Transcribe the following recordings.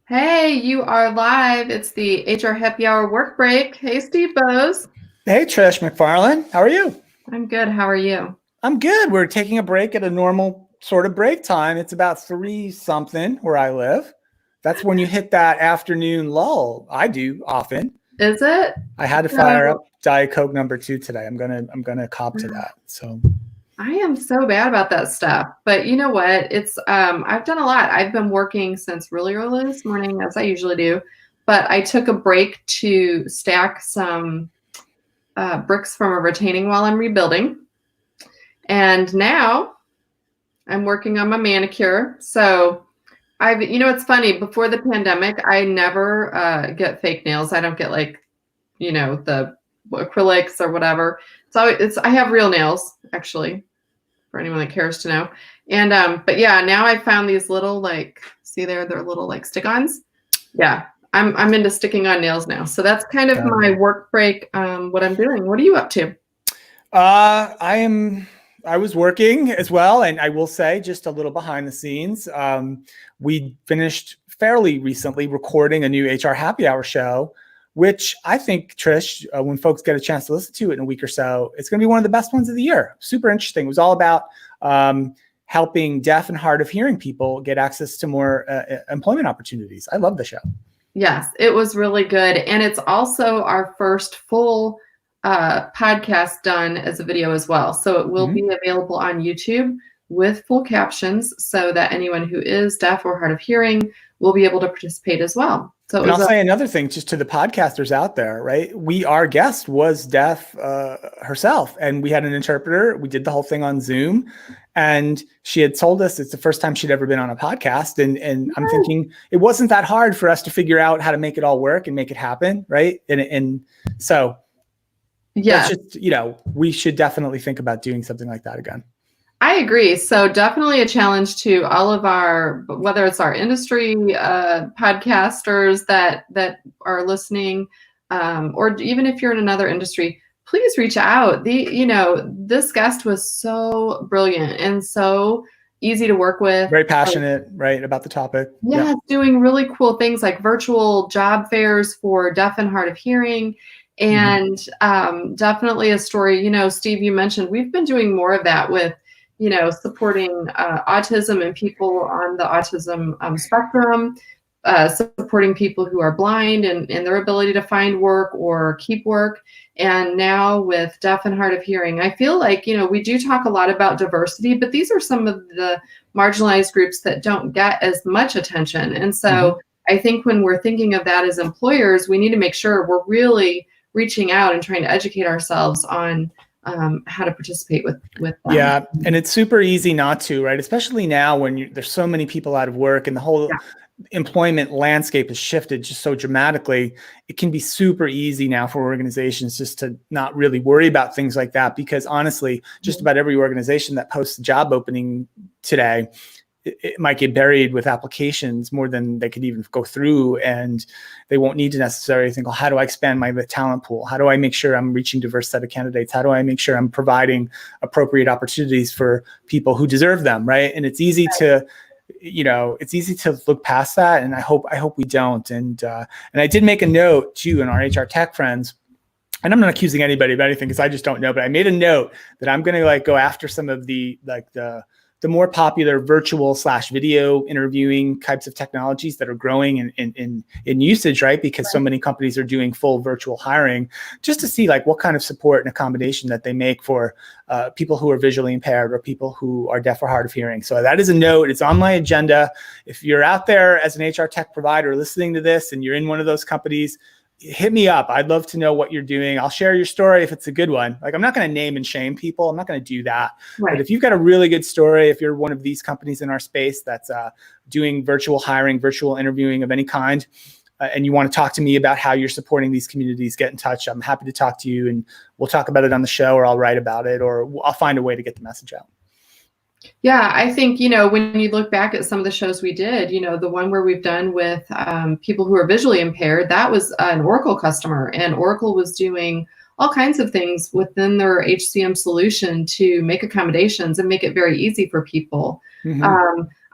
Hey, you are live. It's the HR Happy Hour work break. Hey, Steve Bose. Hey, Trish McFarlane. How are you? I'm good. How are you? I'm good. We're taking a break at a normal sort of break time. It's about three something where I live. That's when you hit that afternoon lull. I do often. Is it? I had to fire So, up Diet Coke number 2 today. I'm gonna cop to that. So I am so bad about that stuff. But you know what? I've done a lot. I've been working since really early this morning, as I usually do. But I took a break to stack some bricks from a retaining wall I'm rebuilding. And now I'm working on my manicure. It's funny. Before the pandemic, I never get fake nails. I don't get the acrylics or whatever. I have real nails actually, for anyone that cares to know. But yeah, now I found these little see there, they're little stick-ons. Yeah, I'm into sticking on nails now. So that's kind of my work break. What I'm doing. What are you up to? I was working as well, and I will say just a little behind the scenes. We finished fairly recently recording a new HR Happy Hour show, which I think, Trish, when folks get a chance to listen to it in a week or so, it's going to be one of the best ones of the year. Super interesting. It was all about helping deaf and hard of hearing people get access to more employment opportunities. I love the show. Yes, it was really good. And it's also our first full podcast done as a video as well. So it will be available on YouTube with full captions so that anyone who is deaf or hard of hearing will be able to participate as well. And I'll say another thing just to the podcasters out there, right? Our guest was deaf herself, and we had an interpreter. We did the whole thing on Zoom, and she had told us it's the first time she'd ever been on a podcast. And I'm thinking it wasn't that hard for us to figure out how to make it all work and make it happen, right? And so yeah, that's just, we should definitely think about doing something like that again. I agree. So definitely a challenge to all of whether it's our industry podcasters that are listening, or even if you're in another industry, please reach out. This guest was so brilliant and so easy to work with. Very passionate, right, about the topic. Yeah, doing really cool things like virtual job fairs for deaf and hard of hearing. And definitely a story, Steve, you mentioned we've been doing more of that with supporting autism and people on the autism spectrum, supporting people who are blind and their ability to find work or keep work. And now with deaf and hard of hearing, I feel like, we do talk a lot about diversity, but these are some of the marginalized groups that don't get as much attention. And so I think when we're thinking of that as employers, we need to make sure we're really reaching out and trying to educate ourselves on how to participate with them. Yeah, and it's super easy not to, right? Especially now when there's so many people out of work and the whole employment landscape has shifted just so dramatically. It can be super easy now for organizations just to not really worry about things like that, because honestly, just about every organization that posts a job opening today, it might get buried with applications more than they could even go through, and they won't need to necessarily think, well, how do I expand my talent pool? How do I make sure I'm reaching a diverse set of candidates? How do I make sure I'm providing appropriate opportunities for people who deserve them, right? And it's easy to, it's easy to look past that, and I hope we don't. And I did make a note too in our HR tech friends, and I'm not accusing anybody of anything because I just don't know, but I made a note that I'm going to go after some of the more popular virtual / video interviewing types of technologies that are growing in usage, right? Because so many companies are doing full virtual hiring, just to see what kind of support and accommodation that they make for people who are visually impaired or people who are deaf or hard of hearing. So that is a note. It's on my agenda. If you're out there as an HR tech provider listening to this and you're in one of those companies, hit me up. I'd love to know what you're doing. I'll share your story if it's a good one. I'm not going to name and shame people. I'm not going to do that. Right. But if you've got a really good story, if you're one of these companies in our space that's doing virtual hiring, virtual interviewing of any kind, and you want to talk to me about how you're supporting these communities, get in touch. I'm happy to talk to you, and we'll talk about it on the show, or I'll write about it, or I'll find a way to get the message out. Yeah, I think, when you look back at some of the shows we did, the one where we've done with people who are visually impaired, that was an Oracle customer, and Oracle was doing all kinds of things within their HCM solution to make accommodations and make it very easy for people.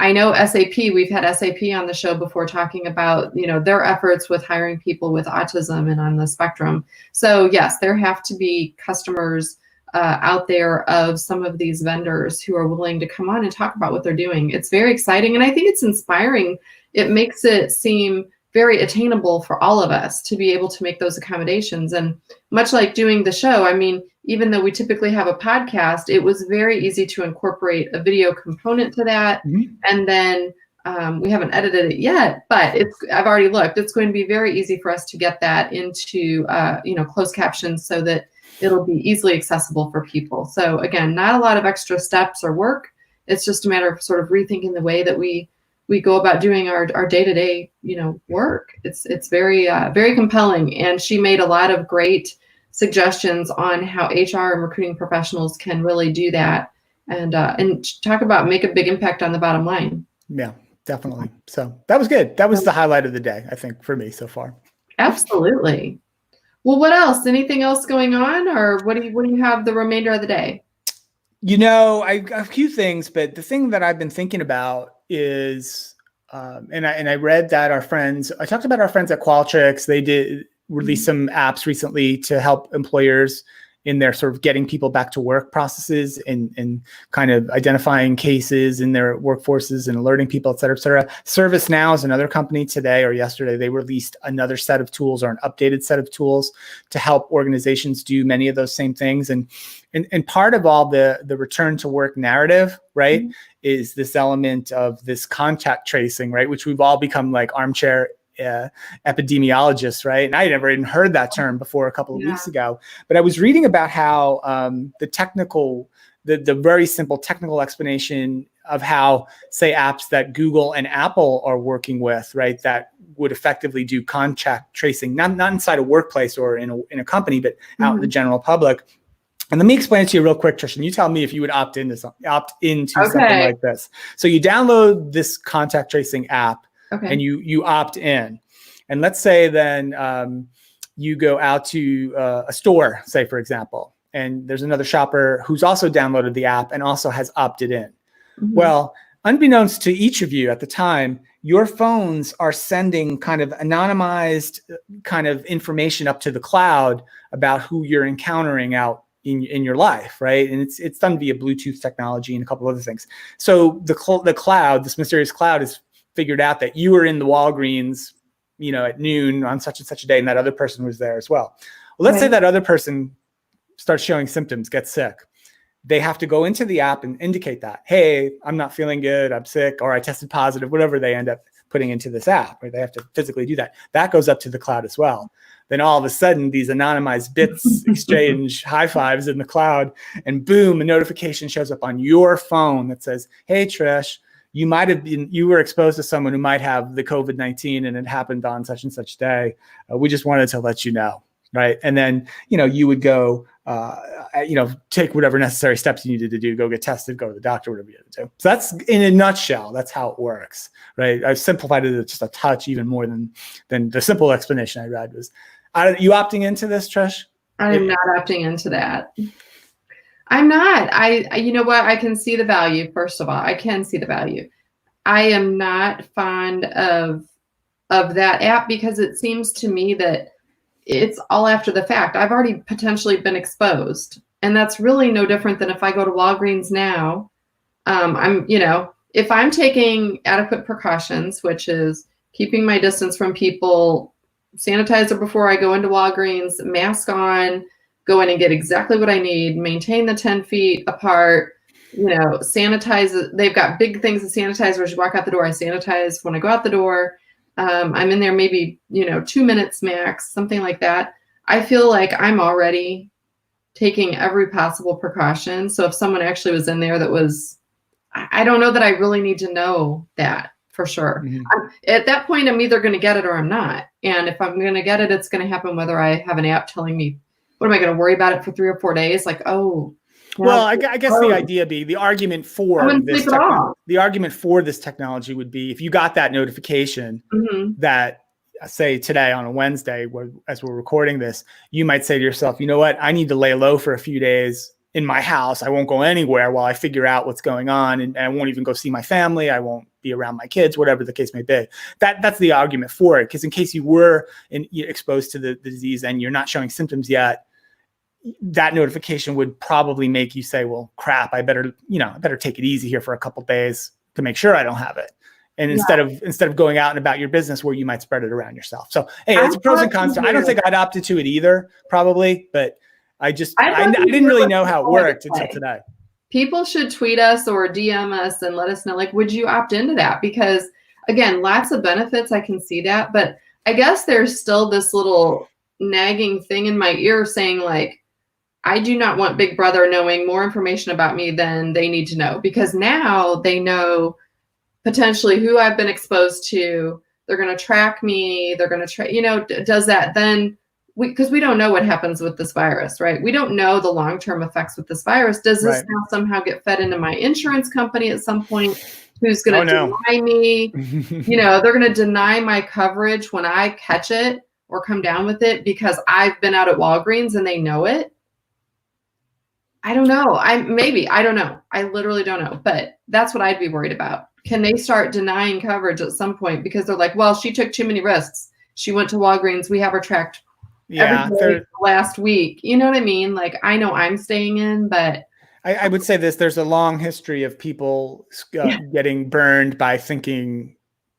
I know SAP, we've had SAP on the show before talking about, their efforts with hiring people with autism and on the spectrum. So yes, there have to be customers out there of some of these vendors who are willing to come on and talk about what they're doing. It's very exciting. And I think it's inspiring. It makes it seem very attainable for all of us to be able to make those accommodations. And much like doing the show, I mean, even though we typically have a podcast, it was very easy to incorporate a video component to that. Mm-hmm. And then we haven't edited it yet, but I've already looked. It's going to be very easy for us to get that into closed captions so that it'll be easily accessible for people. So again, not a lot of extra steps or work. It's just a matter of sort of rethinking the way that we go about doing our day-to-day, work. It's very, very compelling. And she made a lot of great suggestions on how HR and recruiting professionals can really do that and talk about make a big impact on the bottom line. Yeah, definitely. So that was good. That was the highlight of the day, I think, for me so far. Absolutely. Well, what else? Anything else going on, or what do you have the remainder of the day? I got a few things, but the thing that I've been thinking about is, and I read that I talked about our friends at Qualtrics. They did release some apps recently to help employers in their sort of getting people back to work processes and kind of identifying cases in their workforces and alerting people, et cetera, et cetera. ServiceNow is another company today or yesterday. They released another set of tools or an updated set of tools to help organizations do many of those same things. And part of all the return to work narrative, right, is this element of this contact tracing, right, which we've all become like armchair epidemiologists, right? And I never even heard that term before a couple of weeks ago. But I was reading about how the very simple technical explanation of how, say, apps that Google and Apple are working with, right, that would effectively do contact tracing, not inside a workplace or in a company, but out in the general public. And let me explain it to you real quick, Trish, and you tell me if you would opt into something like this. So you download this contact tracing app. Okay. And you opt in. And let's say then you go out to a store, say, for example, and there's another shopper who's also downloaded the app and also has opted in. Mm-hmm. Well, unbeknownst to each of you at the time, your phones are sending kind of anonymized kind of information up to the cloud about who you're encountering out in your life, right? And it's done via Bluetooth technology and a couple other things. So the cloud, this mysterious cloud, is figured out that you were in the Walgreens, at noon on such and such a day, and that other person was there as well. Well, let's say that other person starts showing symptoms, gets sick. They have to go into the app and indicate that, hey, I'm not feeling good, I'm sick, or I tested positive, whatever they end up putting into this app, right? They have to physically do that. That goes up to the cloud as well. Then all of a sudden, these anonymized bits exchange high fives in the cloud, and boom, a notification shows up on your phone that says, hey, Trish, you were exposed to someone who might have the COVID-19 and it happened on such and such day. We just wanted to let you know, right? And then, you would go, take whatever necessary steps you needed to do, go get tested, go to the doctor, whatever you had to do. So that's, in a nutshell, that's how it works, right? I've simplified it just a touch, even more than the simple explanation I read was. You opting into this, Trish? I am not opting into that. I'm not. You know what? I can see the value. First of all, I can see the value. I am not fond of that app because it seems to me that it's all after the fact. I've already potentially been exposed, and that's really no different than if I go to Walgreens now. If I'm taking adequate precautions, which is keeping my distance from people, sanitizer before I go into Walgreens, mask on, go in and get exactly what I need, maintain the 10 feet apart, sanitize. They've got big things of sanitizer as you walk out the door. I sanitize when I go out the door. I'm in there maybe, 2 minutes max, something like that. I feel like I'm already taking every possible precaution. So if someone actually was in there that was, I don't know that I really need to know that for sure. Mm-hmm. At that point, I'm either going to get it or I'm not. And if I'm going to get it, it's going to happen whether I have an app telling me, what am I going to worry about it for 3 or 4 days? Like, oh. Well, I guess the idea the argument for this technology would be if you got that notification that, say today on a Wednesday, as we're recording this, you might say to yourself, you know what, I need to lay low for a few days in my house. I won't go anywhere while I figure out what's going on, and I won't even go see my family. I won't be around my kids, whatever the case may be. That's the argument for it. Because in case you were exposed to the disease and you're not showing symptoms yet, that notification would probably make you say, well, crap, I better take it easy here for a couple of days to make sure I don't have it. And instead of going out and about your business where you might spread it around yourself. So hey, it's pros and cons. I don't think I'd opted to it either, probably, but I didn't really know how it worked until today. People should tweet us or DM us and let us know, like, would you opt into that? Because again, lots of benefits, I can see that, but I guess there's still this little nagging thing in my ear saying, like, I do not want Big Brother knowing more information about me than they need to know, because now they know potentially who I've been exposed to. They're going to track me. They're going to does that then, because we don't know what happens with this virus, right? We don't know the long-term effects with this virus. Does this now somehow get fed into my insurance company at some point? Who's going to deny me? They're going to deny my coverage when I catch it or come down with it because I've been out at Walgreens and they know it. I don't know. I don't know. I literally don't know, but that's what I'd be worried about. Can they start denying coverage at some point because they're like, well, she took too many risks. She went to Walgreens. We have her tracked every day last week. You know what I mean? Like, I know I'm staying in, but I would say this, there's a long history of people getting burned by thinking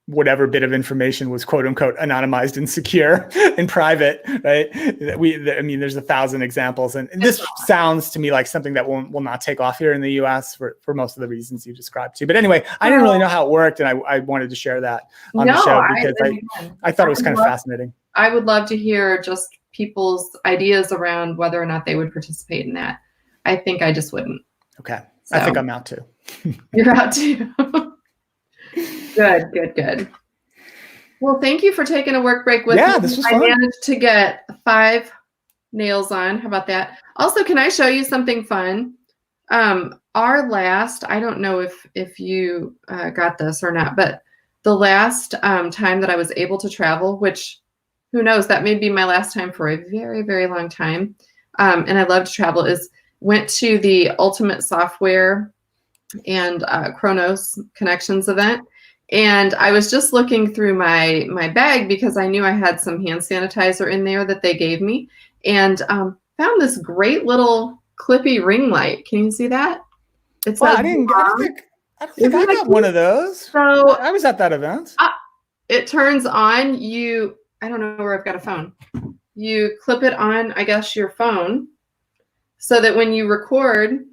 whatever bit of information was quote unquote anonymized and secure and private, right? There's 1,000 examples. And this sounds to me like something that will not take off here in the US for most of the reasons you described to. But anyway, I didn't really know how it worked. And I wanted to share that on the show because I thought it was kind of fascinating. I would love to hear just people's ideas around whether or not they would participate in that. I think I just wouldn't. Okay. So, I think I'm out too. You're out too. Good. Well, thank you for taking a work break with me. This was fun. I managed to get 5 nails on. How about that? Also, can I show you something fun? Our last, I don't know if you got this or not, but the last time that I was able to travel, which who knows, that may be my last time for a very, very long time. And I love to travel, went to the Ultimate Software and Kronos Connections event. And I was just looking through my bag because I knew I had some hand sanitizer in there that they gave me, and found this great little clippy ring light. Can you see that? It says, I don't think I got one of those. So I was at that event. It turns on. I don't know where I've got a phone. You clip it on, I guess, your phone, so that when you record,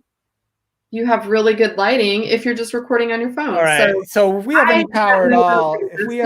you have really good lighting if you're just recording on your phone. All right. So if we have any power at all, if we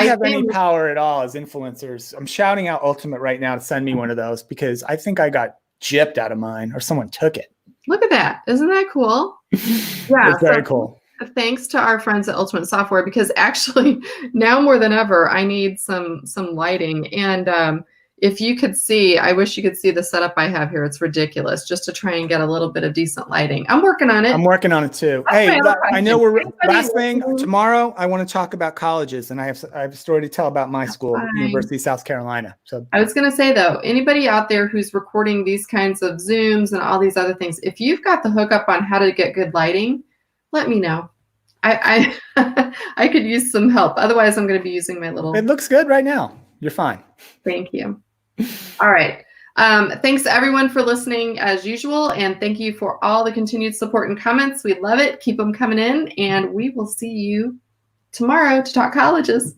have any power at all as influencers, I'm shouting out Ultimate right now to send me one of those because I think I got gypped out of mine or someone took it. Look at that. Isn't that cool? Yeah. It's very cool. Thanks to our friends at Ultimate Software, because actually now more than ever, I need some lighting. And if you could see, I wish you could see the setup I have here. It's ridiculous, just to try and get a little bit of decent lighting. I'm working on it. I'm working on it too. Hey, I know last thing tomorrow, I want to talk about colleges, and I have a story to tell about my school, University of South Carolina. So I was going to say though, anybody out there who's recording these kinds of Zooms and all these other things, if you've got the hookup on how to get good lighting, let me know. I could use some help. Otherwise, I'm going to be using my little. It looks good right now. You're fine. Thank you. All right. Thanks everyone for listening as usual. And thank you for all the continued support and comments. We love it. Keep them coming in, and we will see you tomorrow to talk colleges.